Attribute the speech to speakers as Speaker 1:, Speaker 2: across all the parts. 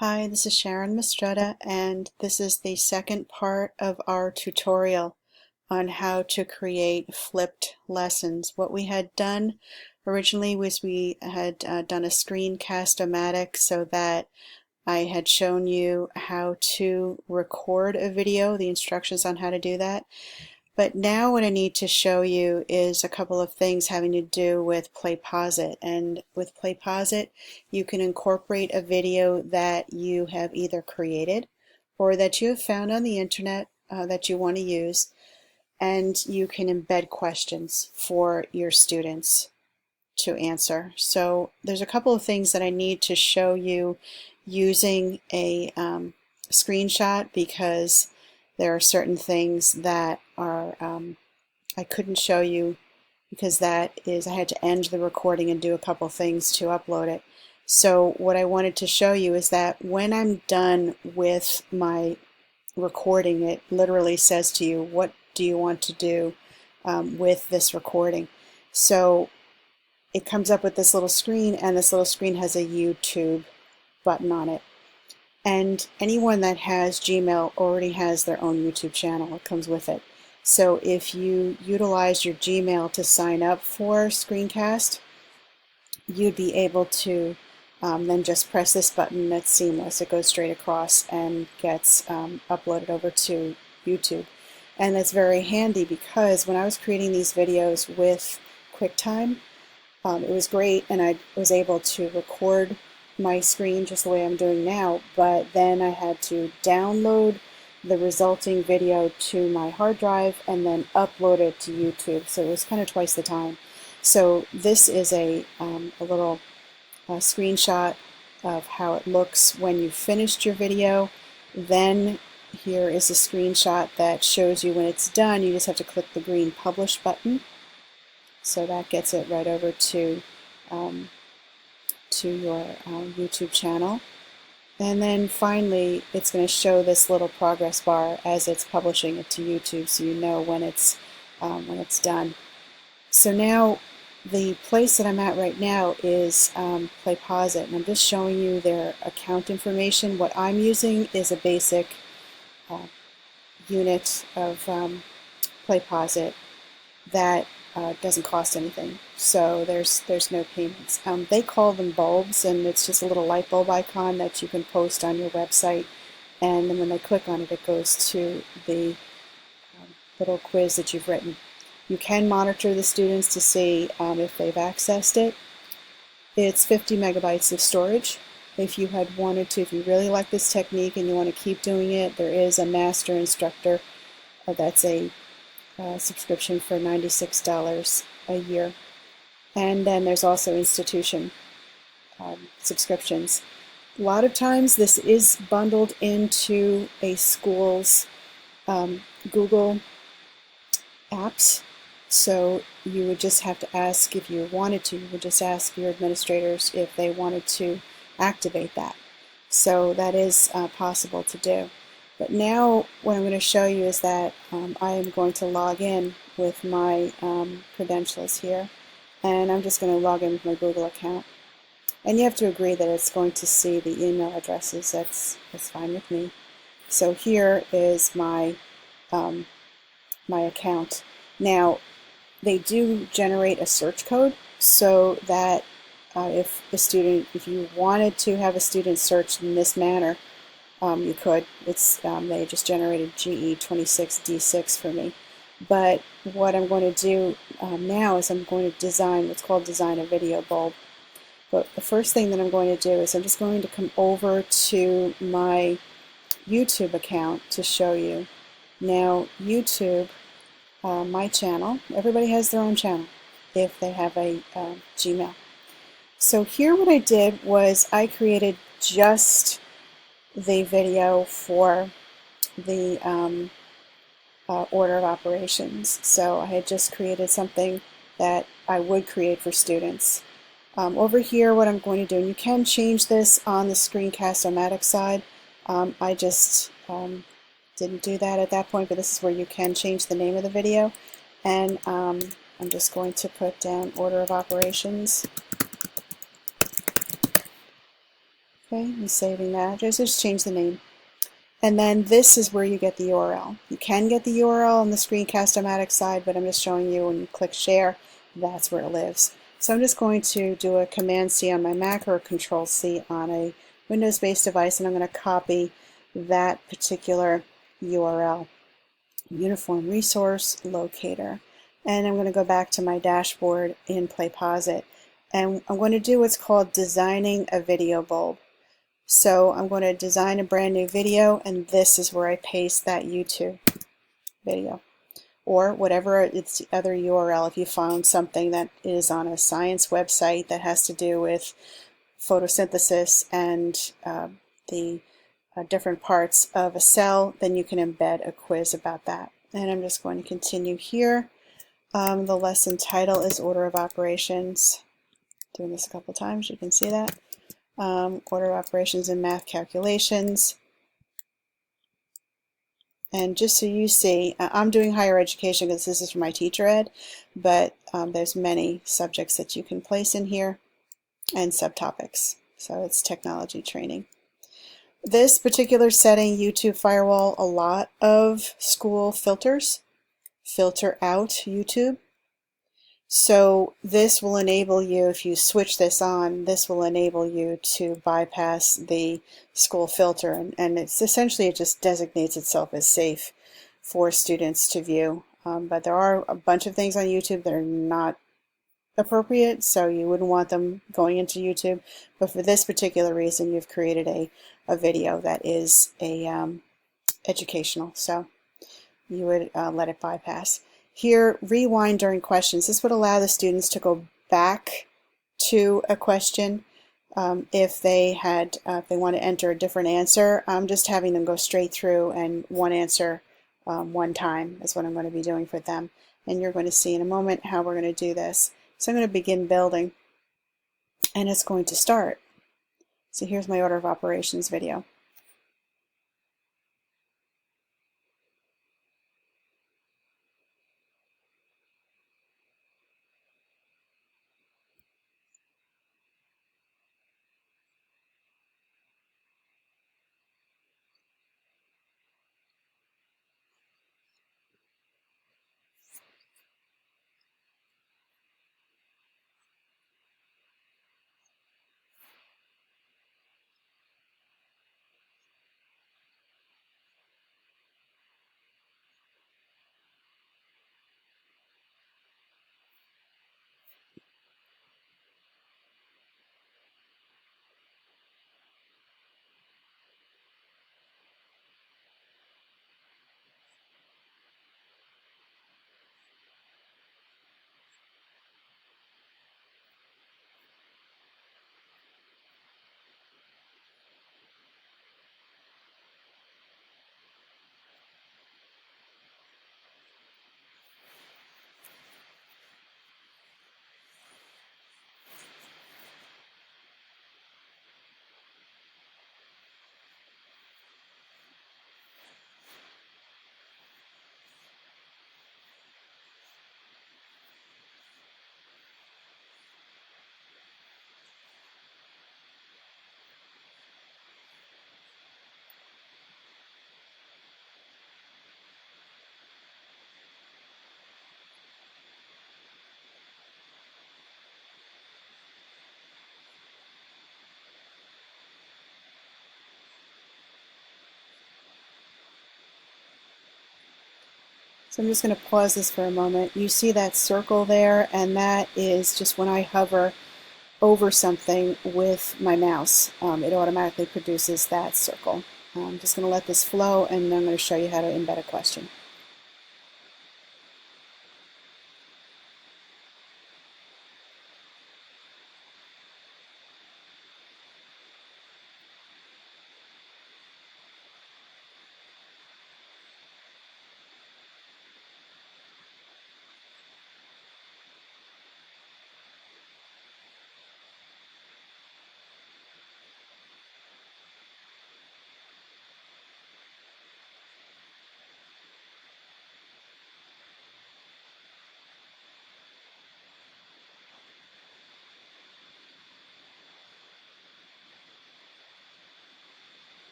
Speaker 1: Hi, this is Sharon Mistretta, and this is the second part of our tutorial on how to create flipped lessons. What we had done originally was we had done a screencast-o-matic so that I had shown you how to record a video, the instructions on how to do that. But now what I need to show you is a couple of things having to do with PlayPosit. And with PlayPosit, you can incorporate a video that you have either created or that you have found on the internet that you want to use, and you can embed questions for your students to answer. So there's a couple of things that I need to show you using a screenshot, because there are certain things that are I couldn't show you because that is I had to end the recording and do a couple things to upload it. So what I wanted to show you is that when I'm done with my recording, it literally says to you, what do you want to do with this recording? So it comes up with this little screen, and this little screen has a YouTube button on it. And anyone that has Gmail already has their own YouTube channel. It comes with it. So if you utilize your Gmail to sign up for Screencast, you'd be able to then just press this button. That's seamless. It goes straight across and gets uploaded over to YouTube. And that's very handy, because when I was creating these videos with QuickTime, it was great, and I was able to record my screen just the way I'm doing now, but then I had to download the resulting video to my hard drive and then upload it to YouTube, so it was kind of twice the time. So this is a little screenshot of how it looks when you've finished your video. Then here is a screenshot that shows you when it's done. You just have to click the green publish button, so that gets it right over to your YouTube channel. And then finally, it's going to show this little progress bar as it's publishing it to YouTube, so you know when it's done. So now the place that I'm at right now is PlayPosit, and I'm just showing you their account information. What I'm using is a basic unit of PlayPosit that doesn't cost anything, so there's no payments. They call them bulbs, and it's just a little light bulb icon that you can post on your website, and then when they click on it, it goes to the little quiz that you've written. You can monitor the students to see if they've accessed it. It's 50 megabytes of storage. If you had wanted to, if you really like this technique and you want to keep doing it, there is a master instructor that's a subscription for $96 a year. And then there's also institution subscriptions. A lot of times this is bundled into a school's Google apps, so you would just have to ask, if you wanted to, you would just ask your administrators if they wanted to activate that. So that is possible to do. But now what I'm going to show you is that I am going to log in with my credentials here, and I'm just going to log in with my Google account. And you have to agree that it's going to see the email addresses. That's fine with me. So here is my my account. Now they do generate a search code, so that if you wanted to have a student searched in this manner, you could. They just generated GE26D6 for me. But what I'm going to do now is I'm going to design what's called design a video bulb. But the first thing that I'm going to do is I'm just going to come over to my YouTube account to show you. Now YouTube, my channel, everybody has their own channel if they have a Gmail. So here what I did was I created just the video for the order of operations. So I had just created something that I would create for students. Over here what I'm going to do, and you can change this on the Screencast-O-Matic side, I just didn't do that at that point, but this is where you can change the name of the video, and I'm just going to put down order of operations. Okay, I'm saving that. Just change the name. And then this is where you get the URL. You can get the URL on the Screencast-O-Matic side, but I'm just showing you when you click share, that's where it lives. So I'm just going to do a Command-C on my Mac or a Control-C on a Windows-based device, and I'm going to copy that particular URL, Uniform Resource Locator. And I'm going to go back to my dashboard in PlayPosit. And I'm going to do what's called designing a video bulb. So I'm going to design a brand new video, and this is where I paste that YouTube video or whatever its the other URL. If you found something that is on a science website that has to do with photosynthesis and the different parts of a cell, then you can embed a quiz about that. And I'm just going to continue here. The lesson title is Order of Operations. Doing this a couple times, you can see that. Order of operations and math calculations. And just so you see, I'm doing higher education because this is for my teacher ed, but there's many subjects that you can place in here and subtopics. So it's technology training. This particular setting, YouTube Firewall, a lot of school filters filter out YouTube. So this will enable you, if you switch this on, this will enable you to bypass the school filter, and it's essentially, it just designates itself as safe for students to view. But there are a bunch of things on YouTube that are not appropriate, so you wouldn't want them going into YouTube. But for this particular reason, you've created a video that is educational, so you would let it bypass. Here, rewind during questions. This would allow the students to go back to a question if they want to enter a different answer. I'm just having them go straight through and one answer one time is what I'm going to be doing for them. And you're going to see in a moment how we're going to do this. So I'm going to begin building, and it's going to start. So here's my order of operations video. So I'm just going to pause this for a moment. You see that circle there, and that is just when I hover over something with my mouse. It automatically produces that circle. I'm just going to let this flow, and then I'm going to show you how to embed a question.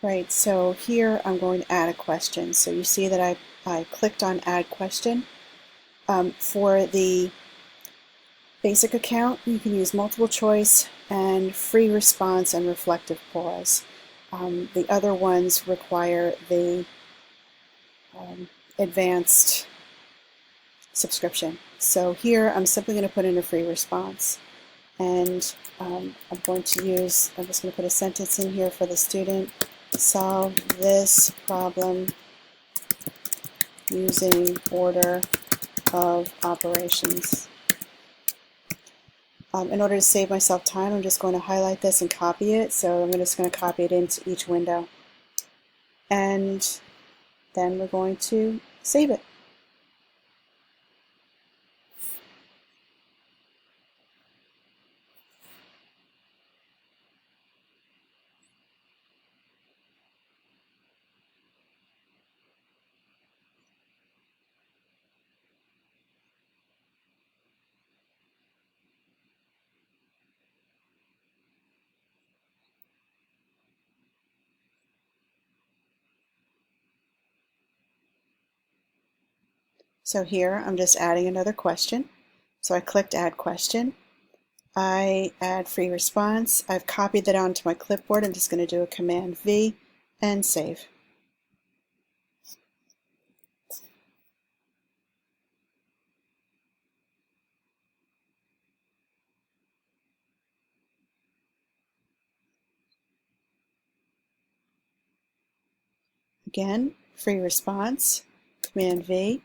Speaker 1: Right, so here I'm going to add a question. So you see that I clicked on Add Question. For the basic account, you can use multiple choice and free response and reflective pause. The other ones require the advanced subscription. So here I'm simply going to put in a free response. And I'm just going to put a sentence in here for the student. Solve this problem using order of operations. In order to save myself time, I'm just going to highlight this and copy it. So I'm just going to copy it into each window. And then we're going to save it. So here I'm just adding another question. So I clicked Add Question. I add free response. I've copied that onto my clipboard. I'm just going to do a Command V and save. Again, free response, Command V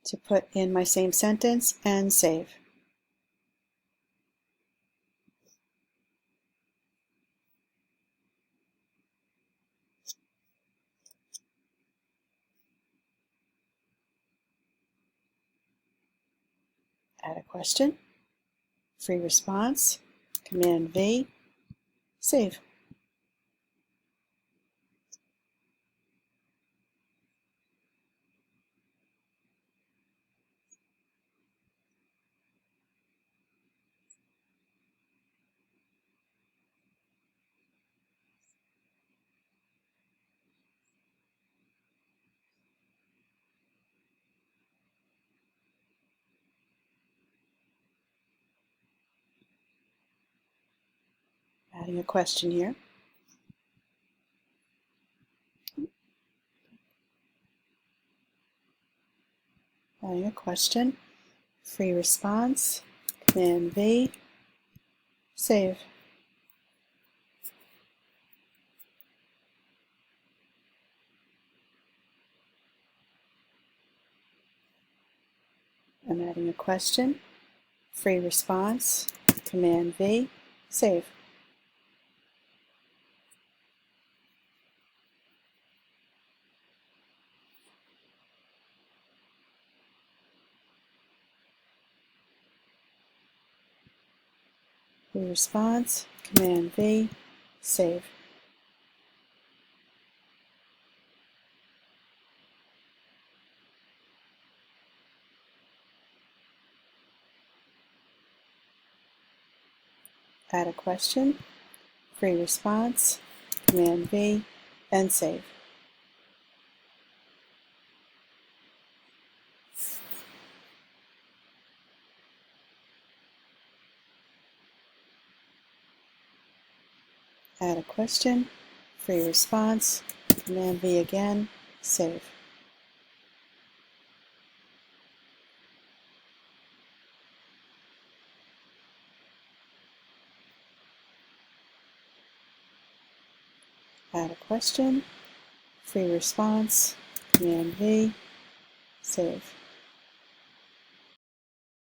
Speaker 1: to put in my same sentence and save. Add a question, free response, Command V, save. Adding a question here. Adding a question, free response, Command V, save. I'm adding a question, free response, Command V, save. Free response, Command V, save. Add a question, free response, Command V, and save. Add a question, free response, Command V again, save. Add a question, free response, Command V, save.